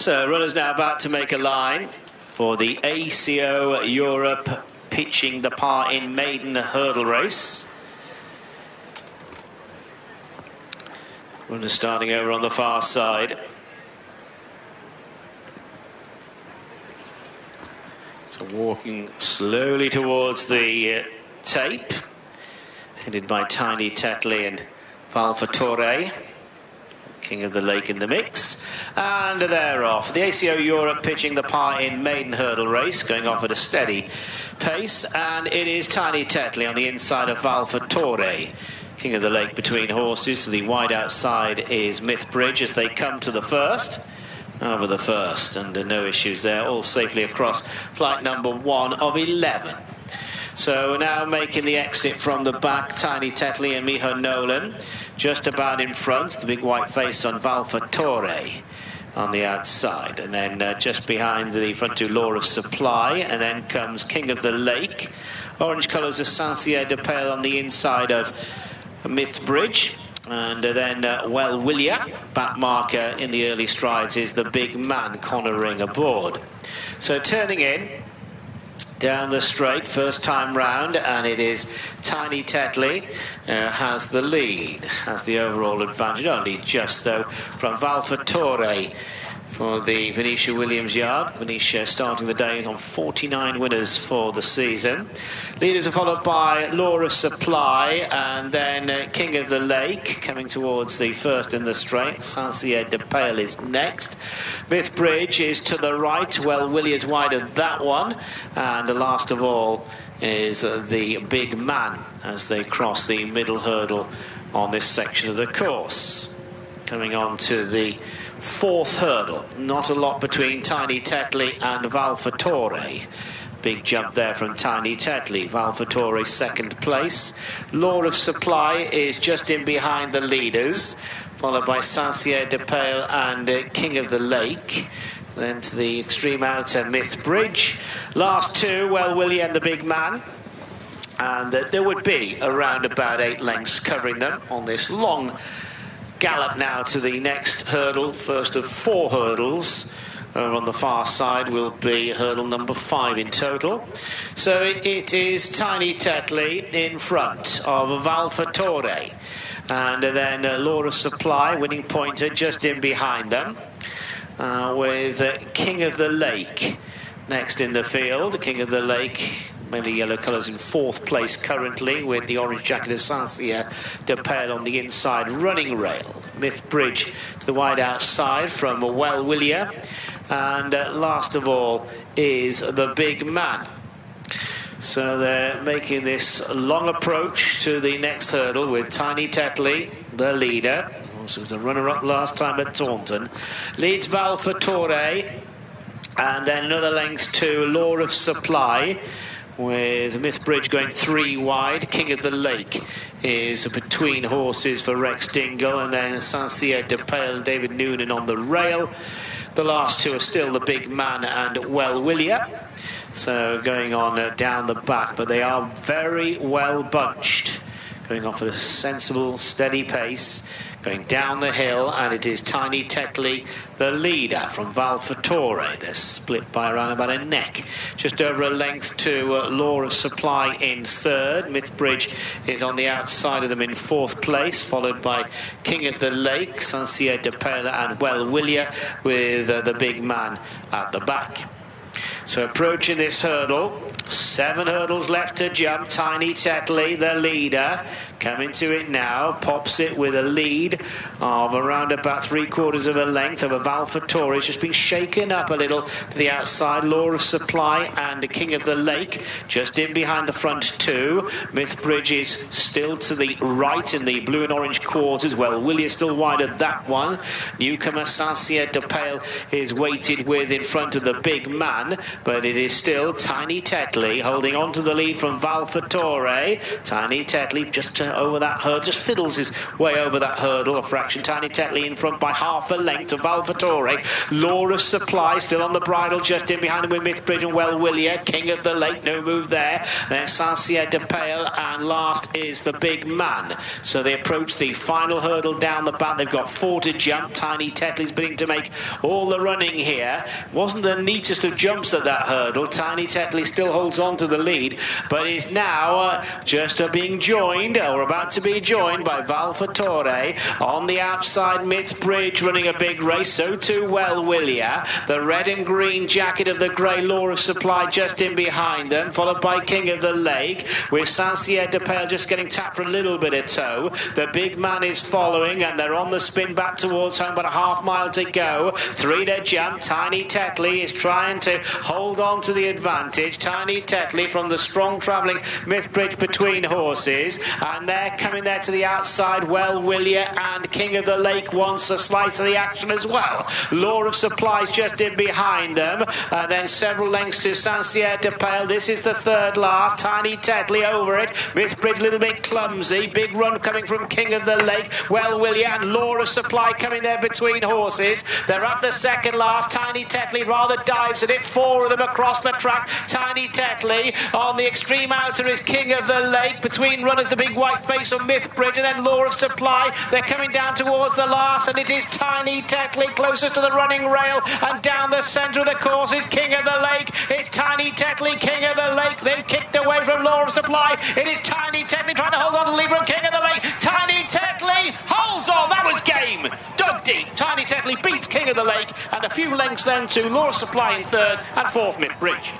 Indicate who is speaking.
Speaker 1: So runners now about to make a line for the ACO Europe pitching the par in maiden hurdle race. Runners starting over on the far side. So walking slowly towards the tape, headed by Tiny Tetley and Valvatore, King of the Lake in the mix. And they're off. The ACO Europe pitching the par in maiden hurdle race, going off at a steady pace. And it is Tiny Tetley on the inside of Valvatore, King of the Lake between horses. To the wide outside is Mythbridge as they come to the first. Over the first, and no issues there, all safely across flight number 1 of 11. So now making the exit from the back, Tiny Tetley and Miho Nolan just about in front, the big white face on Valvatore on the outside, and then just behind the front two, Law of Supply, and then comes King of the Lake. Orange colours of Saint-Cyr de Pale on the inside of Mythbridge. And then Well Willia, back marker in the early strides, is the big man cornering aboard. So turning in down the straight, first time round, and it is Tiny Tetley has the lead, has the overall advantage, only just though from Valvatore for the Venetia Williams yard. Venetia starting the day on 49 winners for the season. Leaders are followed by Law of Supply and then King of the Lake coming towards the first in the straight. Saint-Cyr de Pale is next. Mythbridge is to the right. Well, Williams wide of that one. And the last of all is the big man as they cross the middle hurdle on this section of the course. Coming on to the fourth hurdle. Not a lot between Tiny Tetley and Valvatore. Big jump there from Tiny Tetley. Valvatore second place. Law of Supply is just in behind the leaders, followed by Saint-Cyr de Pale and King of the Lake. Then to the extreme outer, Mythbridge. Last two, Well Willie and the big man. And there would be around about 8 lengths covering them on this long gallop now to the next hurdle, first of 4 hurdles. Over on the far side will be hurdle number 5 in total. So it is Tiny Tetley in front of Valvatore. And then Law of Supply, winning pointer, just in behind them. With King of the Lake next in the field. King of the Lake, mainly yellow colours, in 4th place currently, with the orange jacket of Saint-Cyr de Pale on the inside running rail. Mythbridge to the wide outside from Well Willia. And last of all is the big man. So they're making this long approach to the next hurdle with Tiny Tetley, the leader. Also was a runner-up last time at Taunton. Leads Valvatore. And then another length to Law of Supply, with Mythbridge going 3 wide. King of the Lake is between horses for Rex Dingle, and then Saint-Cyr de Pale and David Noonan on the rail. The last two are still the big man and Well Willia. So going on down the back, but they are very well bunched. Going off at a sensible, steady pace. Going down the hill, and it is Tiny Tetley, the leader from Valvatore. They're split by around about a neck. Just over a length to Law of Supply in 3rd. Mythbridge is on the outside of them in 4th place, followed by King of the Lake, Saint-Cyr de Pale and Well Willia, with the big man at the back. So approaching this hurdle, 7 hurdles left to jump. Tiny Tetley, the leader, coming to it now, pops it with a lead of around about 3/4 of a length over Valvatore. It's just been shaken up a little to the outside. Law of Supply and the King of the Lake just in behind the front two. Mythbridge is still to the right in the blue and orange quarters. Well, Willie still wide of that one. Newcomer Saint-Cyr de Pale is weighted with in front of the big man. but it is still Tiny Tetley holding on to the lead from Valfatore. Tiny Tetley just over that hurdle, just fiddles his way over that hurdle a fraction. Tiny Tetley in front by half a length to Valfatore. Law of Supply still on the bridle, just in behind him with Mythbridge and Well Willia. King of the Lake, no move there. Then Sancier de Pale, and last is the Big Man. So they approach the final hurdle down the back. They've got 4 to jump. Tiny Tetley's beginning to make all the running here. Wasn't the neatest of jumps at that hurdle. Tiny Tetley still holds on to the lead, but is now just being joined, or about to be joined, by Valfatore. On the outside, Mythbridge running a big race. So too Well Willia. The red and green jacket of the grey Law of Supply just in behind them, followed by King of the Lake, with Sancier de Pale just getting tapped for a little bit of toe. The Big Man is following, and they're on the spin back towards home, but a half mile to go. 3 to jump. Tiny Tetley is trying to hold on to the advantage. Tiny Tetley from the strong travelling Mythbridge between horses, and they're coming there to the outside. Well Willia and King of the Lake wants a slice of the action as well. Law of Supply's just in behind them, and then several lengths to Sancier de Pale. This is the third last. Tiny Tetley over it. Mythbridge a little bit clumsy. Big run coming from King of the Lake. Well Willia and Law of Supply coming there between horses. They're at the second last. Tiny Tetley rather dives at it. 4 of them across the track. Tiny Tetley on the extreme outer is King of the Lake. Between runners, the big white face of Mythbridge, and then Law of Supply. They're coming down towards the last, and it is Tiny Tetley closest to the running rail, and down the centre of the course is King of the Lake. It's Tiny Tetley, King of the Lake, then kicked away from Law of Supply. It is Tiny Tetley trying to hold on to the lead from King of the Lake. Tiny Tetley holds on. That was game. Dug deep. Tiny Tetley beats King of the Lake, and a few lengths then to Law of Supply in third, and fourth Mythbridge.